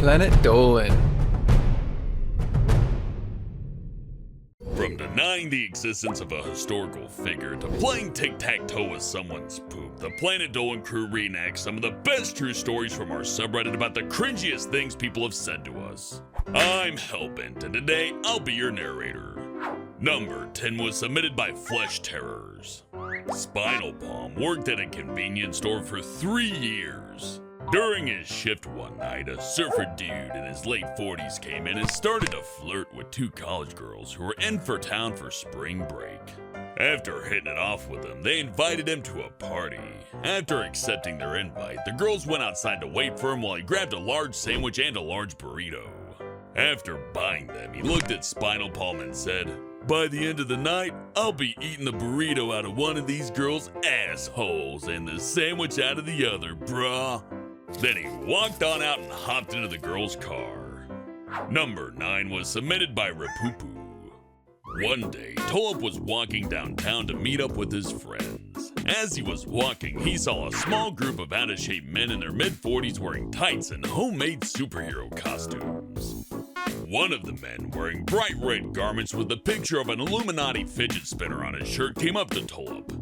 Planet Dolan. From denying the existence of a historical figure to playing tic-tac-toe with someone's poop, the Planet Dolan crew reenacts some of the best true stories from our subreddit about the cringiest things people have said to us. I'm Hellbent, and today I'll be your narrator. Number 10 was submitted by FleshTearers. Spinal Palm worked at a convenience store for 3 years. During his shift one night, a surfer dude in his late 40s came in and started to flirt with 2 college girls who were in for town for spring break. After hitting it off with them, they invited him to a party. After accepting their invite, the girls went outside to wait for him while he grabbed a large sandwich and a large burrito. After buying them, he looked at Spinal Palm and said, "By the end of the night, I'll be eating the burrito out of one of these girls' assholes and the sandwich out of the other, brah." Then he walked on out and hopped into the girl's car. Number 9 was submitted by reppupu. One day, Tulip was walking downtown to meet up with his friends. As he was walking, he saw a small group of out-of-shape men in their mid-40s wearing tights and homemade superhero costumes. One of the men, wearing bright red garments with a picture of an Illuminati fidget spinner on his shirt, came up to Tulip.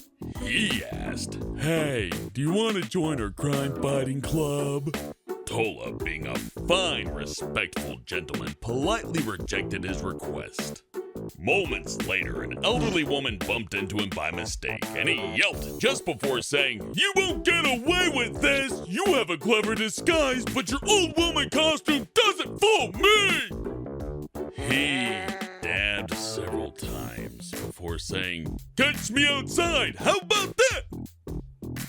He asked, "Hey, do you want to join our crime-fighting club?" Tulip, being a fine, respectful gentleman, politely rejected his request. Moments later, an elderly woman bumped into him by mistake, and he yelped just before saying, "You won't get away with this! You have a clever disguise, but your old woman costume doesn't fool me!" He dabbed several times before saying, "Catch me outside! How about that?"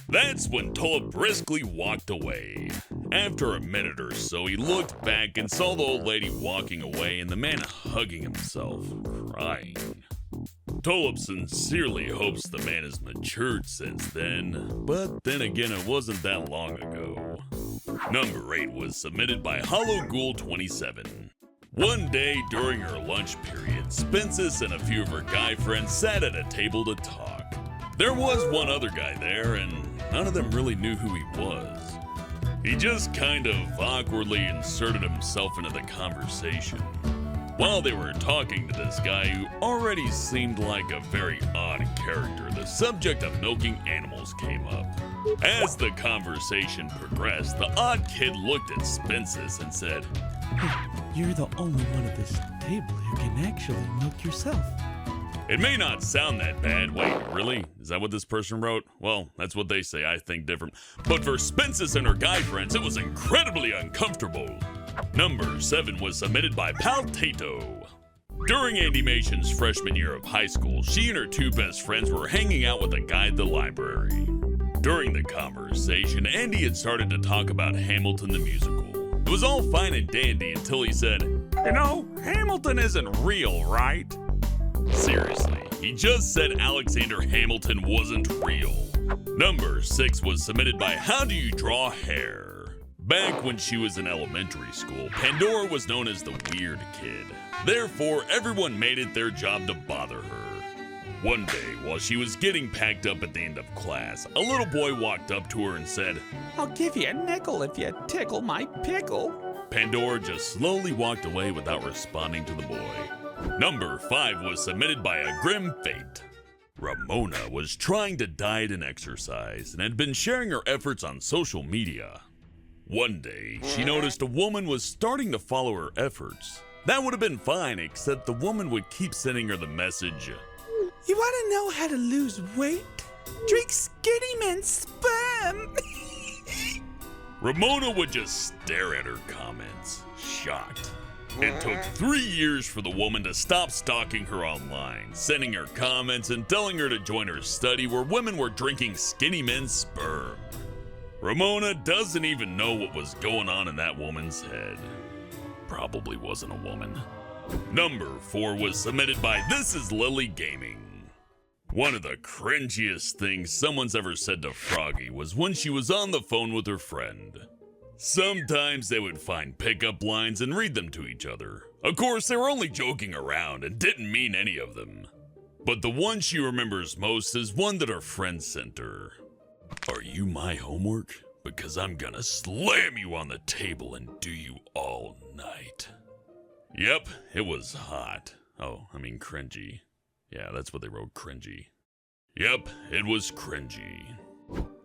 That's when Tulip briskly walked away. After a minute or so, he looked back and saw the old lady walking away and the man hugging himself, crying. Tulip sincerely hopes the man has matured since then, but then again, it wasn't that long ago. Number 8 was submitted by HollowGhoul27. One day during her lunch period, Spencis and a few of her guy friends sat at a table to talk. There was one other guy there, and none of them really knew who he was. He just kind of awkwardly inserted himself into the conversation. While they were talking to this guy who already seemed like a very odd character, the subject of milking animals came up. As the conversation progressed, the odd kid looked at Spencis and said, "You're the only one at this table who can actually milk yourself." "It may not sound that bad." Wait, really? Is that what this person wrote? Well, that's what they say. I think different. But for Spencis and her guy friends, it was incredibly uncomfortable. Number 7 was submitted by Paltato. During Animation's freshman year of high school, she and her 2 best friends were hanging out with a guy at the library. During the conversation, Andy had started to talk about Hamilton the musical. It was all fine and dandy until he said, "You know, Hamilton isn't real, right?" Seriously, he just said Alexander Hamilton wasn't real. Number 6 was submitted by Howdoyoudrawhair. Back when she was in elementary school, Pandora was known as the weird kid. Therefore, everyone made it their job to bother her. One day, while she was getting packed up at the end of class, a little boy walked up to her and said, "I'll give you a nickel if you tickle my pickle." Pandora just slowly walked away without responding to the boy. Number 5 was submitted by AGrim Fate. Ramona was trying to diet and exercise and had been sharing her efforts on social media. One day, she noticed a woman was starting to follow her efforts. That would have been fine, except the woman would keep sending her the message, "You want to know how to lose weight? Drink Skinny Man's sperm." Ramona would just stare at her comments, shocked. It took 3 years for the woman to stop stalking her online, sending her comments and telling her to join her study where women were drinking Skinny Men's sperm. Ramona doesn't even know what was going on in that woman's head. Probably wasn't a woman. Number 4 was submitted by thisislilygaming. One of the cringiest things someone's ever said to Froggy was when she was on the phone with her friend. Sometimes they would find pickup lines and read them to each other. Of course, they were only joking around and didn't mean any of them. But the one she remembers most is one that her friend sent her. "Are you my homework? because I'm gonna slam you on the table and do you all night. Yep, it was hot. Oh, I mean cringy. Yeah, that's what they wrote, cringy. Yep, it was cringy.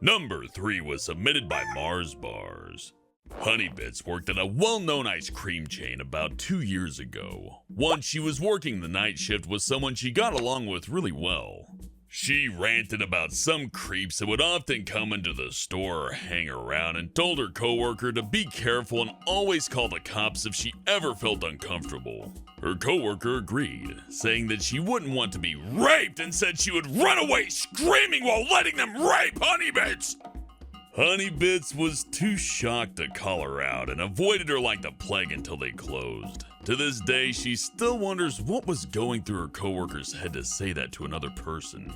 Number 3 was submitted by marsbars. Honeybits worked at a well-known ice cream chain about 2 years ago. Once she was working the night shift with someone she got along with really well. She ranted about some creeps that would often come into the store or hang around and told her coworker to be careful and always call the cops if she ever felt uncomfortable. Her coworker agreed, saying that she wouldn't want to be raped and said she would run away screaming while letting them rape Honeybits. Honeybits was too shocked to call her out and avoided her like the plague until they closed. To this day, she still wonders what was going through her coworker's head to say that to another person.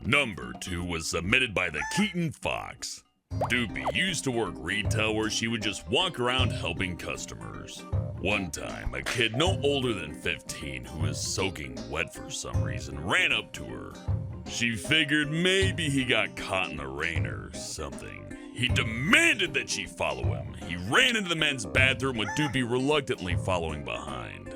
Number 2 was submitted by thekeatonfox. Doopy used to work retail where she would just walk around helping customers. One time, a kid no older than 15 who was soaking wet for some reason ran up to her. She figured maybe he got caught in the rain or something. He demanded that she follow him. He ran into the men's bathroom with Doopy reluctantly following behind.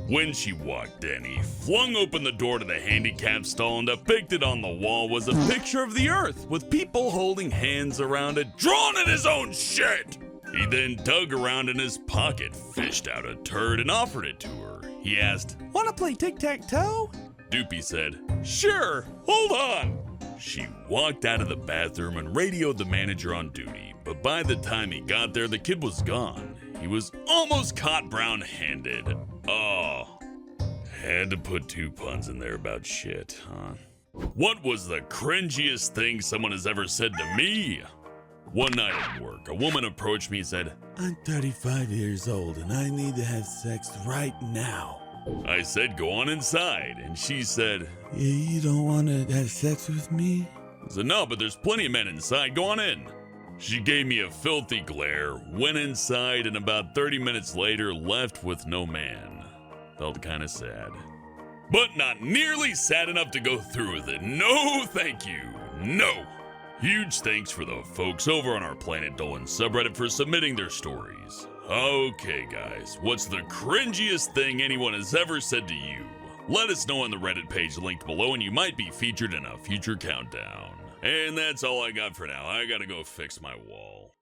When she walked in, he flung open the door to the handicap stall and depicted on the wall was a picture of the earth with people holding hands around it, drawn in his own shit. He then dug around in his pocket, fished out a turd, and offered it to her. He asked, "Wanna play tic-tac-toe?" Doopy said, "Sure, hold on." She walked out of the bathroom and radioed the manager on duty, but by the time he got there, the kid was gone. He was almost caught brown-handed. Oh, had to put 2 puns in there about shit, huh? What was the cringiest thing someone has ever said to me? One night at work, a woman approached me and said, "I'm 35 years old and I need to have sex right now." I said, "Go on inside," and she said, You don't want to have sex with me? I said, "No, but there's plenty of men inside, go on in." She gave me a filthy glare, went inside, and about 30 minutes later left with no man. Felt kinda sad. But not nearly sad enough to go through with it. No, thank you. No. Huge thanks for the folks over on our Planet Dolan subreddit for submitting their stories. Okay, guys, what's the cringiest thing anyone has ever said to you? Let us know on the Reddit page linked below and you might be featured in a future countdown. And that's all I got for now. I gotta go fix my wall.